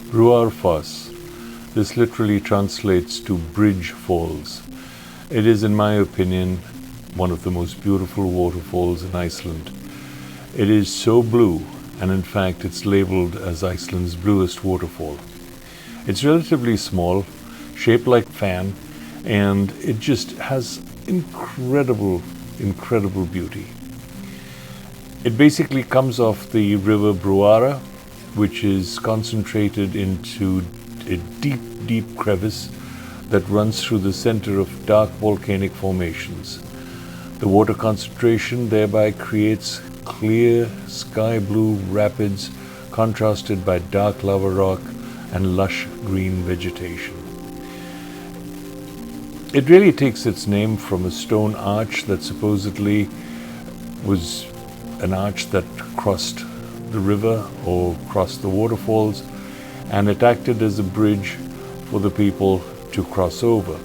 Bruarfoss. This literally translates to bridge falls. It is, in my opinion, one of the most beautiful waterfalls in Iceland. It is so blue, and in fact it's labeled as Iceland's bluest waterfall. It's relatively small, shaped like fan, and it just has incredible beauty. It basically comes off the river Bruara, which is concentrated into a deep crevice that runs through the center of dark volcanic formations. The water concentration thereby creates clear sky blue rapids contrasted by dark lava rock and lush green vegetation. It really takes its name from a stone arch that supposedly was an arch that crossed the river or crossed the waterfalls, and it acted as a bridge for the people to cross over.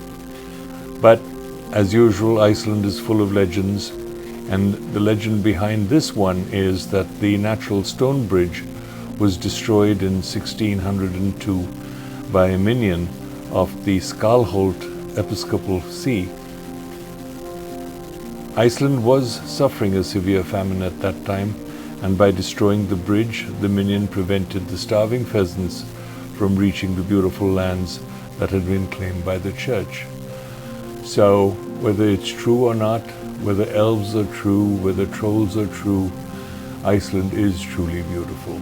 But as usual, Iceland is full of legends, and the legend behind this one is that the natural stone bridge was destroyed in 1602 by a minion of the Skalholt Episcopal See. Iceland was suffering a severe famine at that time, and by destroying the bridge, the minion prevented the starving pheasants from reaching the beautiful lands that had been claimed by the church. So, whether it's true or not, whether elves are true, whether trolls are true, Iceland is truly beautiful.